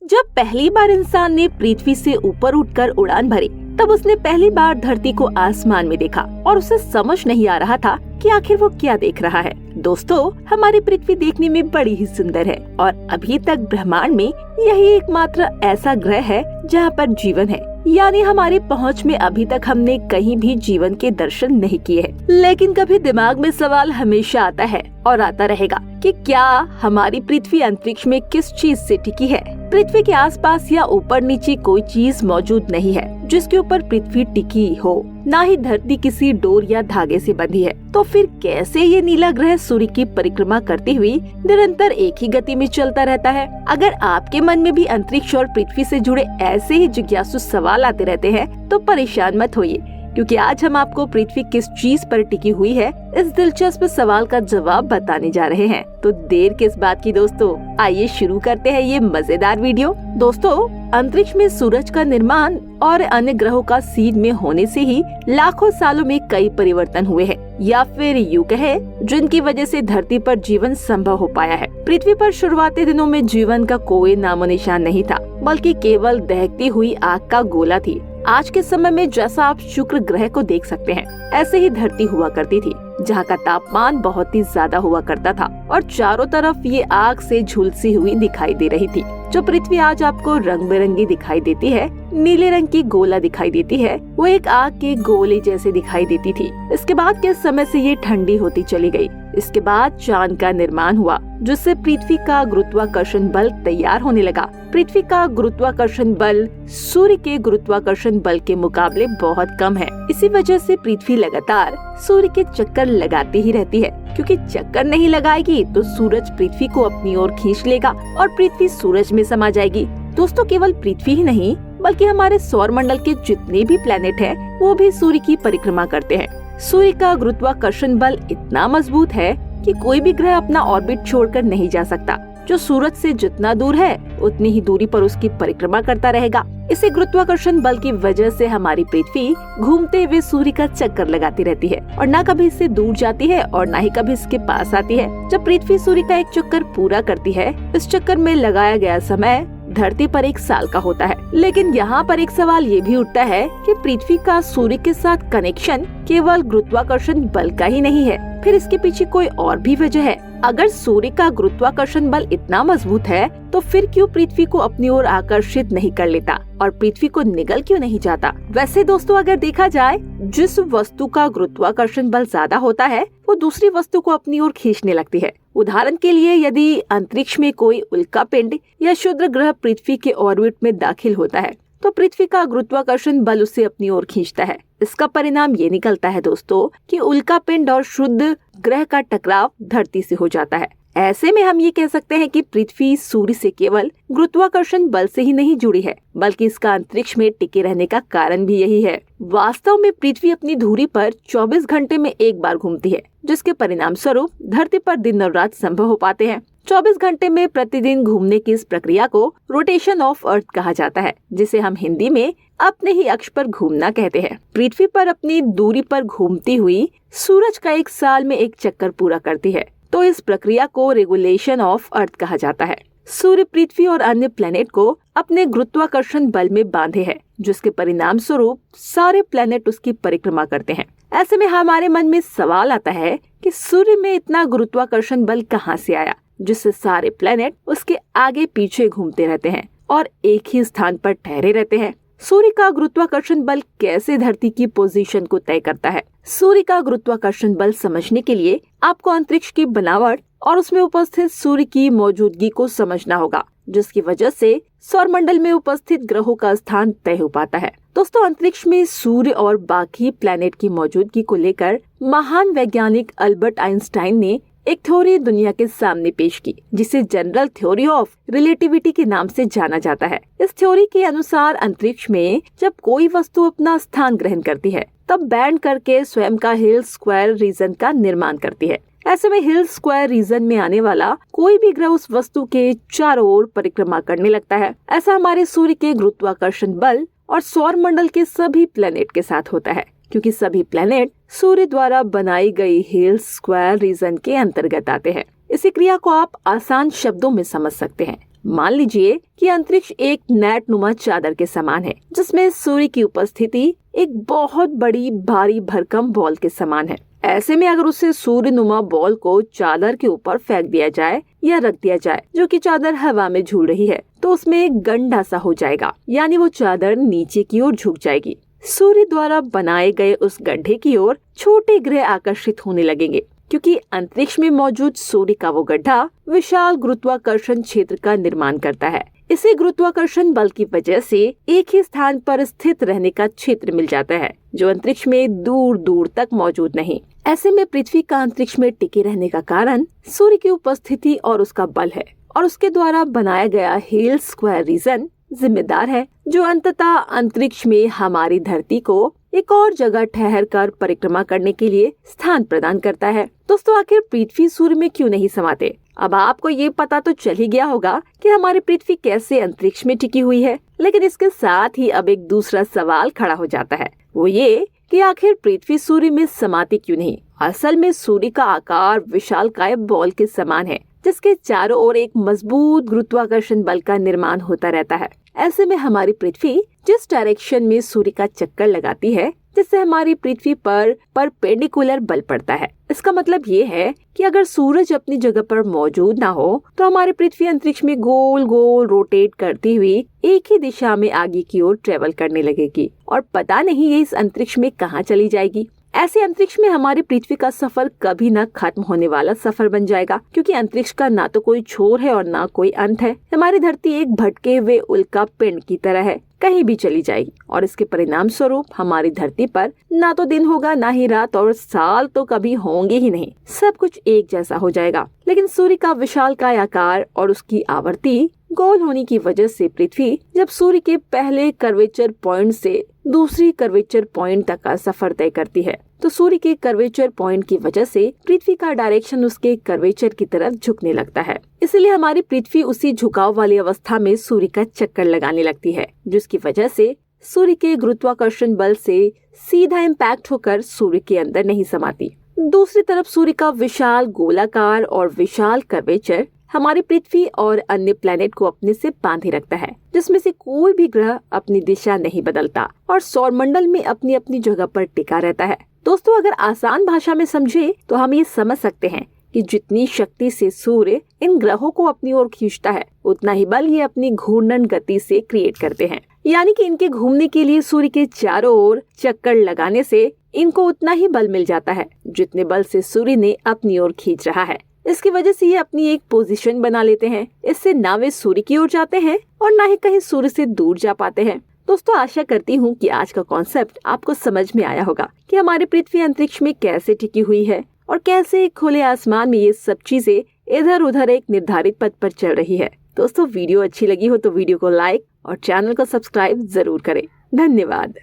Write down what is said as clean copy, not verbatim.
जब पहली बार इंसान ने पृथ्वी से ऊपर उठकर उड़ान भरी, तब उसने पहली बार धरती को आसमान में देखा और उसे समझ नहीं आ रहा था कि आखिर वो क्या देख रहा है। दोस्तों, हमारी पृथ्वी देखने में बड़ी ही सुंदर है और अभी तक ब्रह्मांड में यही एकमात्र ऐसा ग्रह है जहाँ पर जीवन है। यानी हमारी पहुँच में अभी तक हमने कहीं भी जीवन के दर्शन नहीं किए हैं। लेकिन कभी दिमाग में सवाल हमेशा आता है और आता रहेगा कि क्या हमारी पृथ्वी अंतरिक्ष में किस चीज से टिकी है। पृथ्वी के आसपास या ऊपर नीचे कोई चीज मौजूद नहीं है जिसके ऊपर पृथ्वी टिकी हो, ना ही धरती किसी डोर या धागे से बंधी है। तो फिर कैसे ये नीला ग्रह सूर्य की परिक्रमा करते हुए निरंतर एक ही गति में चलता रहता है? अगर आपके मन में भी अंतरिक्ष और पृथ्वी से जुड़े ऐसे ही जिज्ञासु सवाल आते रहते हैं तो परेशान मत होइए, क्योंकि आज हम आपको पृथ्वी किस चीज पर टिकी हुई है इस दिलचस्प सवाल का जवाब बताने जा रहे हैं। तो देर किस बात की दोस्तों, आइए शुरू करते हैं ये मजेदार वीडियो। दोस्तों, अंतरिक्ष में सूरज का निर्माण और अन्य ग्रहों का सीध में होने से ही लाखों सालों में कई परिवर्तन हुए हैं, या फिर यूं कहे जिनकी वजह से धरती पर जीवन संभव हो पाया है। पृथ्वी पर शुरुआती दिनों में जीवन का कोई नामो निशान नहीं था, बल्कि केवल दहकती हुई आग का गोला थी। आज के समय में जैसा आप शुक्र ग्रह को देख सकते हैं, ऐसे ही धरती हुआ करती थी, जहाँ का तापमान बहुत ही ज्यादा हुआ करता था और चारों तरफ ये आग से झुलसी हुई दिखाई दे रही थी। जो पृथ्वी आज आपको रंग बिरंगी दिखाई देती है, नीले रंग की गोला दिखाई देती है, वो एक आग के गोले जैसे दिखाई देती थी। इसके बाद के समय से ये ठंडी होती चली गई। इसके बाद चांद का निर्माण हुआ, जिससे पृथ्वी का गुरुत्वाकर्षण बल तैयार होने लगा। पृथ्वी का गुरुत्वाकर्षण बल सूर्य के गुरुत्वाकर्षण बल के मुकाबले बहुत कम है। इसी वजह से पृथ्वी लगातार सूर्य के चक्कर लगाती ही रहती है, क्योंकि चक्कर नहीं लगाएगी तो सूरज पृथ्वी को अपनी ओर खींच लेगा और पृथ्वी सूरज में समा जाएगी। दोस्तों, केवल पृथ्वी ही नहीं बल्कि हमारे सौर मंडल के जितने भी प्लेनेट हैं, वो भी सूर्य की परिक्रमा करते हैं। सूर्य का गुरुत्वाकर्षण बल इतना मजबूत है कि कोई भी ग्रह अपना ऑर्बिट छोड़कर नहीं जा सकता। जो सूरज से जितना दूर है उतनी ही दूरी पर उसकी परिक्रमा करता रहेगा। इसी गुरुत्वाकर्षण बल की वजह से हमारी पृथ्वी घूमते हुए सूर्य का चक्कर लगाती रहती है और न कभी इससे दूर जाती है और न ही कभी इसके पास आती है। जब पृथ्वी सूर्य का एक चक्कर पूरा करती है, इस चक्कर में लगाया गया समय धरती पर 1 साल का होता है। लेकिन यहाँ पर एक सवाल ये भी उठता है कि पृथ्वी का सूर्य के साथ कनेक्शन केवल गुरुत्वाकर्षण बल का ही नहीं है, फिर इसके पीछे कोई और भी वजह है। अगर सूर्य का गुरुत्वाकर्षण बल इतना मजबूत है तो फिर क्यों पृथ्वी को अपनी ओर आकर्षित नहीं कर लेता और पृथ्वी को निगल क्यों नहीं जाता? वैसे दोस्तों, अगर देखा जाए, जिस वस्तु का गुरुत्वाकर्षण बल ज्यादा होता है वो दूसरी वस्तु को अपनी ओर खींचने लगती है। उदाहरण के लिए, यदि अंतरिक्ष में कोई उल्का पिंड या क्षुद्र ग्रह पृथ्वी के ऑर्बिट में दाखिल होता है तो पृथ्वी का गुरुत्वाकर्षण बल उसे अपनी ओर खींचता है। इसका परिणाम ये निकलता है दोस्तों कि उल्का पिंड और क्षुद्र ग्रह का टकराव धरती से हो जाता है। ऐसे में हम ये कह सकते हैं कि पृथ्वी सूर्य से केवल गुरुत्वाकर्षण बल से ही नहीं जुड़ी है, बल्कि इसका अंतरिक्ष में टिके रहने का कारण भी यही है। वास्तव में पृथ्वी अपनी धुरी पर 24 घंटे में एक बार घूमती है, जिसके परिणाम स्वरूप धरती पर दिन और रात संभव हो पाते हैं। 24 घंटे में प्रतिदिन घूमने की इस प्रक्रिया को रोटेशन ऑफ अर्थ कहा जाता है, जिसे हम हिंदी में अपने ही अक्ष पर घूमना कहते हैं। पृथ्वी पर अपनी दूरी पर घूमती हुई सूरज का 1 साल में एक चक्कर पूरा करती है, तो इस प्रक्रिया को रेगुलेशन ऑफ अर्थ कहा जाता है। सूर्य पृथ्वी और अन्य प्लेनेट को अपने गुरुत्वाकर्षण बल में बांधे है, जिसके परिणाम स्वरूप सारे प्लेनेट उसकी परिक्रमा करते हैं। ऐसे में हमारे मन में सवाल आता है कि सूर्य में इतना गुरुत्वाकर्षण बल कहाँ से आया, जिससे सारे प्लेनेट उसके आगे पीछे घूमते रहते हैं और एक ही स्थान पर ठहरे रहते हैं। सूर्य का गुरुत्वाकर्षण बल कैसे धरती की पोजीशन को तय करता है? सूर्य का गुरुत्वाकर्षण बल समझने के लिए आपको अंतरिक्ष की बनावट और उसमें उपस्थित सूर्य की मौजूदगी को समझना होगा, जिसकी वजह से सौरमंडल में उपस्थित ग्रहों का स्थान तय हो पाता है। दोस्तों, अंतरिक्ष में सूर्य और बाकी प्लैनेट की मौजूदगी को लेकर महान वैज्ञानिक अल्बर्ट आइंस्टाइन ने एक थ्योरी दुनिया के सामने पेश की, जिसे जनरल थ्योरी ऑफ रिलेटिविटी के नाम से जाना जाता है। इस थ्योरी के अनुसार अंतरिक्ष में जब कोई वस्तु अपना स्थान ग्रहण करती है, तब बैंड करके स्वयं का हिल स्क्वायर रीजन का निर्माण करती है। ऐसे में हिल स्क्वायर रीजन में आने वाला कोई भी ग्रह उस वस्तु के चारों ओर परिक्रमा करने लगता है। ऐसा हमारे सूर्य के गुरुत्वाकर्षण बल और सौर मंडल के सभी प्लैनेट के साथ होता है, क्योंकि सभी प्लैनेट सूर्य द्वारा बनाई गई हिल स्क्वायर रीजन के अंतर्गत आते हैं। इसी क्रिया को आप आसान शब्दों में समझ सकते हैं। मान लीजिए कि अंतरिक्ष एक नेट नुमा चादर के समान है, जिसमें सूर्य की उपस्थिति एक बहुत बड़ी भारी भरकम बॉल के समान है। ऐसे में अगर उसे सूर्य नुमा बॉल को चादर के ऊपर फेंक दिया जाए या रख दिया जाए, जो कि चादर हवा में झूल रही है, तो उसमें एक गंडा सा हो जाएगा, यानी वो चादर नीचे की ओर झुक जाएगी। सूर्य द्वारा बनाए गए उस गड्ढे की ओर छोटे ग्रह आकर्षित होने लगेंगे, क्योंकि अंतरिक्ष में मौजूद सूर्य का वो गड्ढा विशाल गुरुत्वाकर्षण क्षेत्र का निर्माण करता है। इसे गुरुत्वाकर्षण बल की वजह से एक ही स्थान पर स्थित रहने का क्षेत्र मिल जाता है, जो अंतरिक्ष में दूर दूर तक मौजूद नहीं। ऐसे में पृथ्वी का अंतरिक्ष में टिके रहने का कारण सूर्य की उपस्थिति और उसका बल है, और उसके द्वारा बनाया गया हेल स्क्वायर रीजन जिम्मेदार है, जो अंततः अंतरिक्ष में हमारी धरती को एक और जगह ठहर कर परिक्रमा करने के लिए स्थान प्रदान करता है। दोस्तों, आखिर पृथ्वी सूर्य में क्यों नहीं समाते? अब आपको ये पता तो चल ही गया होगा कि हमारी पृथ्वी कैसे अंतरिक्ष में टिकी हुई है, लेकिन इसके साथ ही अब एक दूसरा सवाल खड़ा हो जाता है, वो ये कि आखिर पृथ्वी सूर्य में समाती क्यों नहीं? असल में सूर्य का आकार विशालकाय बॉल के समान है, जिसके चारों ओर एक मजबूत गुरुत्वाकर्षण बल का निर्माण होता रहता है। ऐसे में हमारी पृथ्वी जिस डायरेक्शन में सूर्य का चक्कर लगाती है, जिससे हमारी पृथ्वी पर परपेंडिकुलर बल पड़ता है। इसका मतलब ये है कि अगर सूरज अपनी जगह पर मौजूद ना हो, तो हमारी पृथ्वी अंतरिक्ष में गोल गोल रोटेट करती हुई एक ही दिशा में आगे की ओर ट्रेवल करने लगेगी, और पता नहीं ये इस अंतरिक्ष में कहाँ चली जाएगी। ऐसे अंतरिक्ष में हमारी पृथ्वी का सफर कभी न खत्म होने वाला सफर बन जाएगा, क्योंकि अंतरिक्ष का ना तो कोई छोर है और ना कोई अंत है। हमारी धरती एक भटके हुए उल्का पिंड की तरह है, कहीं भी चली जाएगी, और इसके परिणाम स्वरूप हमारी धरती पर ना तो दिन होगा, ना ही रात, और साल तो कभी होंगे ही नहीं। सब कुछ एक जैसा हो जाएगा। लेकिन सूर्य का विशालकाय आकार और उसकी आवर्ती गोल होने की वजह से पृथ्वी जब सूर्य के पहले कर्वेचर पॉइंट से दूसरी कर्वेचर पॉइंट तक का सफर तय करती है, तो सूर्य के कर्वेचर पॉइंट की वजह से पृथ्वी का डायरेक्शन उसके कर्वेचर की तरफ झुकने लगता है। इसलिए हमारी पृथ्वी उसी झुकाव वाली अवस्था में सूर्य का चक्कर लगाने लगती है, जिसकी वजह से सूर्य के गुरुत्वाकर्षण बल से सीधा इम्पैक्ट होकर सूर्य के अंदर नहीं समाती। दूसरी तरफ सूर्य का विशाल गोलाकार और विशाल कर्वेचर हमारी पृथ्वी और अन्य प्लैनेट को अपने से बांधे रखता है, जिसमें से कोई भी ग्रह अपनी दिशा नहीं बदलता और सौरमंडल में अपनी अपनी जगह पर टिका रहता है। दोस्तों, अगर आसान भाषा में समझे तो हम ये समझ सकते हैं कि जितनी शक्ति से सूर्य इन ग्रहों को अपनी ओर खींचता है, उतना ही बल ये अपनी घूर्णन गति से क्रिएट करते हैं। यानी कि इनके घूमने के लिए सूर्य के चारों ओर चक्कर लगाने से इनको उतना ही बल मिल जाता है, जितने बल से सूर्य ने अपनी ओर खींच रहा है। इसकी वजह से ये अपनी एक पोजीशन बना लेते हैं। इससे ना वे सूर्य की ओर जाते हैं और ना ही कहीं सूर्य से दूर जा पाते हैं। दोस्तों, आशा करती हूँ कि आज का कॉन्सेप्ट आपको समझ में आया होगा कि हमारी पृथ्वी अंतरिक्ष में कैसे टिकी हुई है और कैसे खुले आसमान में ये सब चीजें इधर उधर एक निर्धारित पथ पर चल रही है। दोस्तों, वीडियो अच्छी लगी हो तो वीडियो को लाइक और चैनल को सब्सक्राइब जरूर करें। धन्यवाद।